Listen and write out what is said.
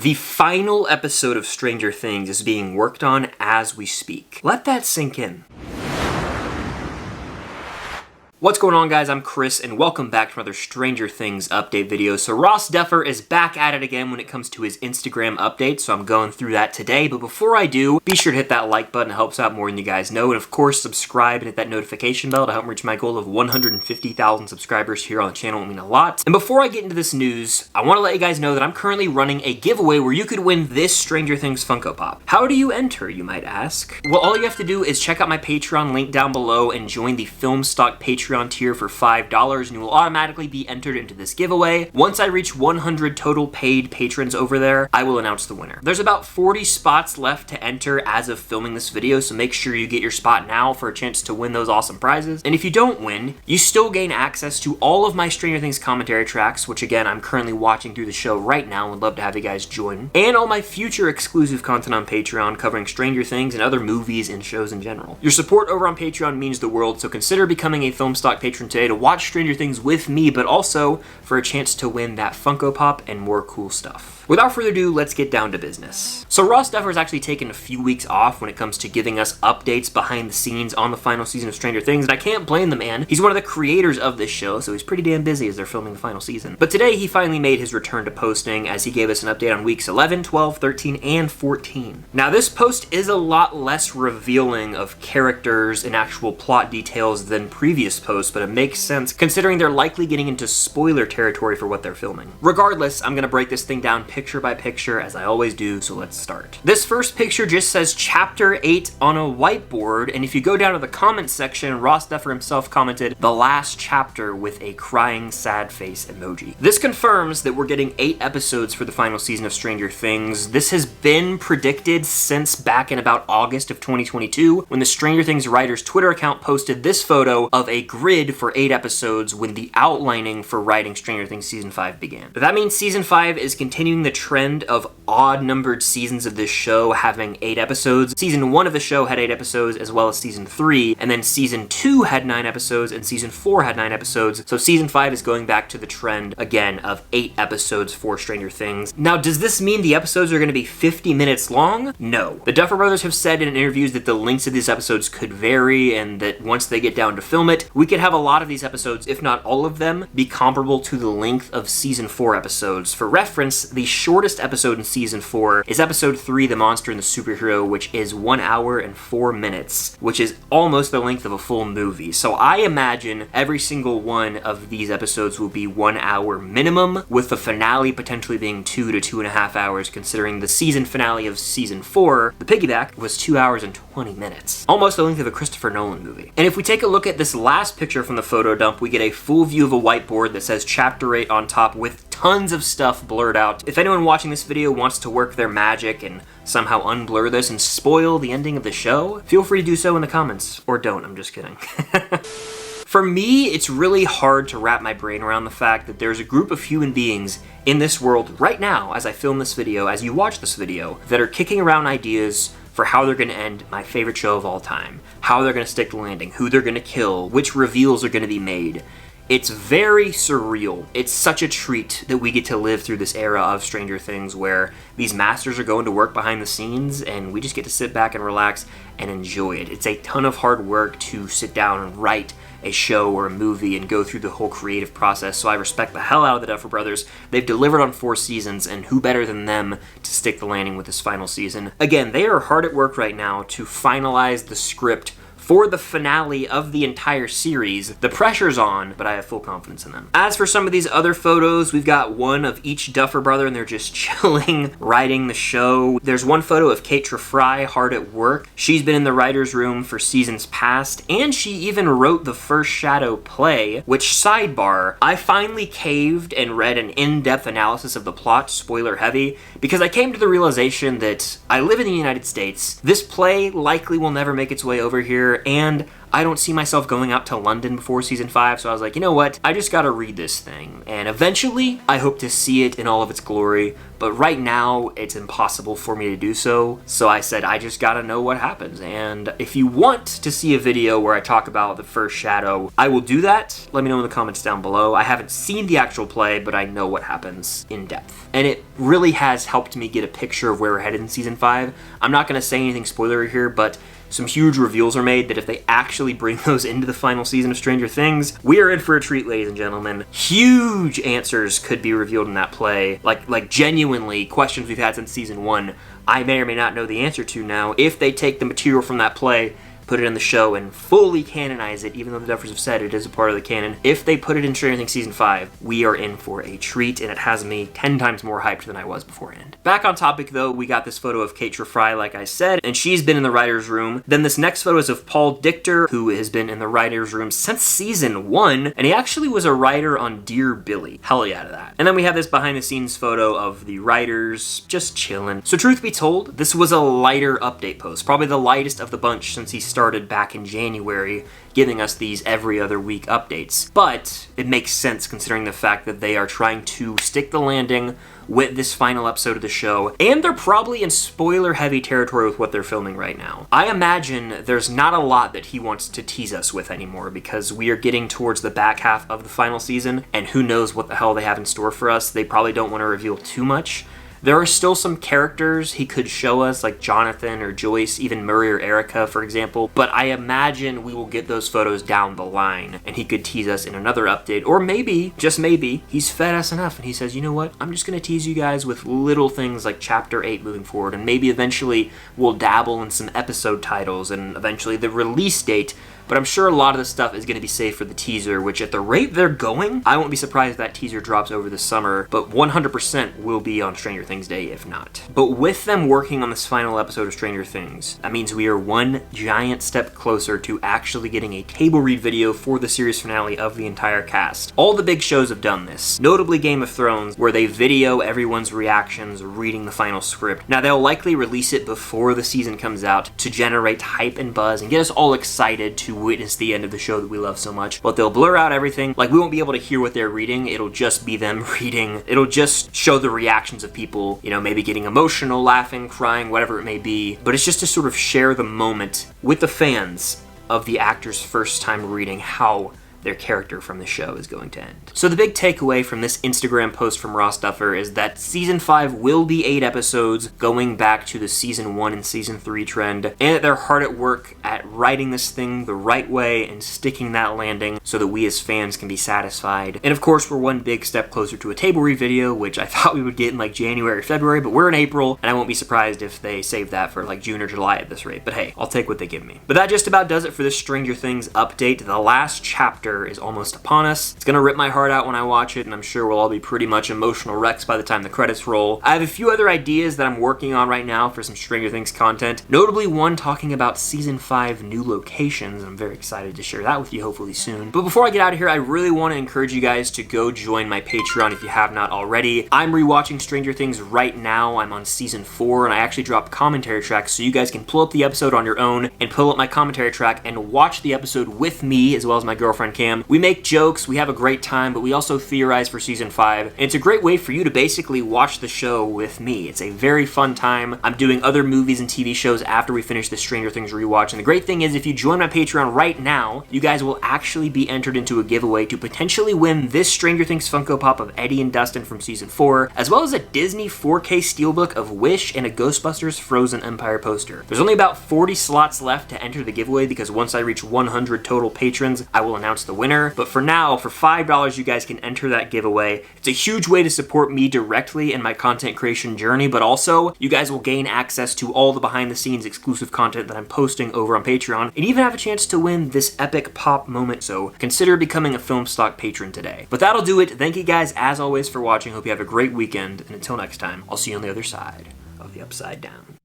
The final episode of Stranger Things is being worked on as we speak. Let that sink in. What's going on, guys? I'm Chris, and welcome back to another Stranger Things update video. So Ross Duffer is back at it again when it comes to his Instagram updates, so I'm going through that today. But before I do, be sure to hit that like button. It helps out more than you guys know. And of course, subscribe and hit that notification bell to help me reach my goal of 150,000 subscribers here on the channel. It would mean a lot. And before I get into this news, I want to let you guys know that I'm currently running a giveaway where you could win this Stranger Things Funko Pop. How do you enter, you might ask? Well, all you have to do is check out my Patreon link down below and join the Film Stock Patreon tier for $5, and you will automatically be entered into this giveaway. Once I reach 100 total paid patrons over there, I will announce the winner. There's about 40 spots left to enter as of filming this video, so make sure you get your spot now for a chance to win those awesome prizes. And if you don't win, you still gain access to all of my Stranger Things commentary tracks, which again, I'm currently watching through the show right now and would love to have you guys join, and all my future exclusive content on Patreon covering Stranger Things and other movies and shows in general. Your support over on Patreon means the world, so consider becoming a Film Stock patron today to watch Stranger Things with me, but also for a chance to win that Funko Pop and more cool stuff. Without further ado, let's get down to business. So Ross Duffer has actually taken a few weeks off when it comes to giving us updates behind the scenes on the final season of Stranger Things, and I can't blame the man. He's one of the creators of this show, so he's pretty damn busy as they're filming the final season. But today he finally made his return to posting as he gave us an update on weeks 11, 12, 13, and 14. Now this post is a lot less revealing of characters and actual plot details than previous posts, but it makes sense considering they're likely getting into spoiler territory for what they're filming. Regardless, I'm gonna break this thing down picture by picture as I always do, so let's start. This first picture just says Chapter 8 on a whiteboard, and if you go down to the comments section, Ross Duffer himself commented, "The last chapter," with a crying sad face emoji. This confirms that we're getting 8 episodes for the final season of Stranger Things. This has been predicted since back in about August of 2022, when the Stranger Things writers' Twitter account posted this photo of a grid for 8 episodes when the outlining for writing Stranger Things Season 5 began. But that means Season 5 is continuing the trend of odd-numbered seasons of this show having 8 episodes. Season 1 of the show had 8 episodes, as well as Season 3, and then Season 2 had 9 episodes, and Season 4 had 9 episodes, so Season 5 is going back to the trend, again, of 8 episodes for Stranger Things. Now, does this mean the episodes are going to be 50 minutes long? No. The Duffer Brothers have said in interviews that the lengths of these episodes could vary, and that once they get down to film it, we could have a lot of these episodes, if not all of them, be comparable to the length of Season 4 episodes. For reference, the shortest episode in Season 4 is Episode 3, The Monster and the Superhero, which is 1 hour and 4 minutes, which is almost the length of a full movie. So I imagine every single one of these episodes will be 1 hour minimum, with the finale potentially being 2 to 2.5 hours, considering the season finale of Season 4, The Piggyback, was 2 hours and 20 minutes. Almost the length of a Christopher Nolan movie. And if we take a look at this last picture from the photo dump, we get a full view of a whiteboard that says Chapter 8 on top with tons of stuff blurred out. If anyone watching this video wants to work their magic and somehow unblur this and spoil the ending of the show, feel free to do so in the comments. Or don't, I'm just kidding. For me, it's really hard to wrap my brain around the fact that there's a group of human beings in this world right now, as I film this video, as you watch this video, that are kicking around ideas for how they're going to end my favorite show of all time, how they're going to stick the landing, who they're going to kill, which reveals are going to be made. It's very surreal. It's such a treat that we get to live through this era of Stranger Things where these masters are going to work behind the scenes and we just get to sit back and relax and enjoy it. It's a ton of hard work to sit down and write a show or a movie and go through the whole creative process, so I respect the hell out of the Duffer Brothers. They've delivered on 4 seasons, and who better than them to stick the landing with this final season. Again, they are hard at work right now to finalize the script for the finale of the entire series. The pressure's on, but I have full confidence in them. As for some of these other photos, we've got one of each Duffer brother and they're just chilling, writing the show. There's one photo of Kate Fry hard at work. She's been in the writer's room for seasons past, and she even wrote the first Shadow play, which, sidebar, I finally caved and read an in-depth analysis of the plot, spoiler heavy, because I came to the realization that I live in the United States. This play likely will never make its way over here, and I don't see myself going out to London before season 5, so I was like, you know what? I just gotta read this thing. And eventually, I hope to see it in all of its glory, but right now, it's impossible for me to do so. So I said, I just gotta know what happens. And if you want to see a video where I talk about the first shadow, I will do that. Let me know in the comments down below. I haven't seen the actual play, but I know what happens in depth. And it really has helped me get a picture of where we're headed in season 5. I'm not gonna say anything spoilery here, but some huge reveals are made that if they actually bring those into the final season of Stranger Things, we are in for a treat, ladies and gentlemen. Huge answers could be revealed in that play, like genuinely questions we've had since season 1, I may or may not know the answer to now, if they take the material from that play, put it in the show, and fully canonize it, even though the Duffers have said it is a part of the canon. If they put it in Stranger Things Season 5, we are in for a treat, and it has me 10 times more hyped than I was beforehand. Back on topic, though, we got this photo of Kate Fry, like I said, and she's been in the writer's room. Then this next photo is of Paul Dichter, who has been in the writer's room since Season 1, and he actually was a writer on Dear Billy. Hell yeah to that. And then we have this behind-the-scenes photo of the writers just chilling. So truth be told, this was a lighter update post, probably the lightest of the bunch since he started back in January, giving us these every other week updates. But it makes sense considering the fact that they are trying to stick the landing with this final episode of the show, and they're probably in spoiler-heavy territory with what they're filming right now. I imagine there's not a lot that he wants to tease us with anymore, because we are getting towards the back half of the final season, and who knows what the hell they have in store for us. They probably don't want to reveal too much. There are still some characters he could show us, like Jonathan or Joyce, even Murray or Erica, for example, but I imagine we will get those photos down the line, and he could tease us in another update, or maybe, just maybe, he's fed us enough, and he says, you know what, I'm just gonna tease you guys with little things like Chapter 8 moving forward, and maybe eventually we'll dabble in some episode titles, and eventually the release date. But I'm sure a lot of this stuff is going to be saved for the teaser, which at the rate they're going, I won't be surprised if that teaser drops over the summer, but 100% will be on Stranger Things Day if not. But with them working on this final episode of Stranger Things, that means we are one giant step closer to actually getting a table read video for the series finale of the entire cast. All the big shows have done this, notably Game of Thrones, where they video everyone's reactions reading the final script. Now they'll likely release it before the season comes out to generate hype and buzz and get us all excited to witness the end of the show that we love so much, but they'll blur out everything. Like, we won't be able to hear what they're reading, it'll just be them reading. It'll just show the reactions of people, you know, maybe getting emotional, laughing, crying, whatever it may be, but it's just to sort of share the moment with the fans of the actors' first time reading how their character from the show is going to end. So the big takeaway from this Instagram post from Ross Duffer is that Season 5 will be 8 episodes, going back to the Season 1 and Season 3 trend, and that they're hard at work at writing this thing the right way and sticking that landing so that we as fans can be satisfied. And of course, we're one big step closer to a table read video, which I thought we would get in like January or February, but we're in April, and I won't be surprised if they save that for like June or July at this rate. But hey, I'll take what they give me. But that just about does it for this Stranger Things update. The last chapter is almost upon us. It's gonna rip my heart out when I watch it, and I'm sure we'll all be pretty much emotional wrecks by the time the credits roll. I have a few other ideas that I'm working on right now for some Stranger Things content, notably one talking about Season 5 new locations, and I'm very excited to share that with you hopefully soon. But before I get out of here, I really want to encourage you guys to go join my Patreon if you have not already. I'm rewatching Stranger Things right now. I'm on Season 4, and I actually dropped commentary tracks so you guys can pull up the episode on your own and pull up my commentary track and watch the episode with me as well as my girlfriend Cam. We make jokes, we have a great time, but we also theorize for Season 5, and it's a great way for you to basically watch the show with me. It's a very fun time. I'm doing other movies and TV shows after we finish the Stranger Things rewatch, and the great thing is if you join my Patreon right now, you guys will actually be entered into a giveaway to potentially win this Stranger Things Funko Pop of Eddie and Dustin from Season 4, as well as a Disney 4K Steelbook of Wish and a Ghostbusters Frozen Empire poster. There's only about 40 slots left to enter the giveaway because once I reach 100 total patrons, I will announce the winner. But for now, for $5, you guys can enter that giveaway. It's a huge way to support me directly in my content creation journey, but also you guys will gain access to all the behind-the-scenes exclusive content that I'm posting over on Patreon, and even have a chance to win this epic pop moment, so consider becoming a Film Stock patron today. But that'll do it. Thank you guys, as always, for watching. Hope you have a great weekend, and until next time, I'll see you on the other side of the Upside Down.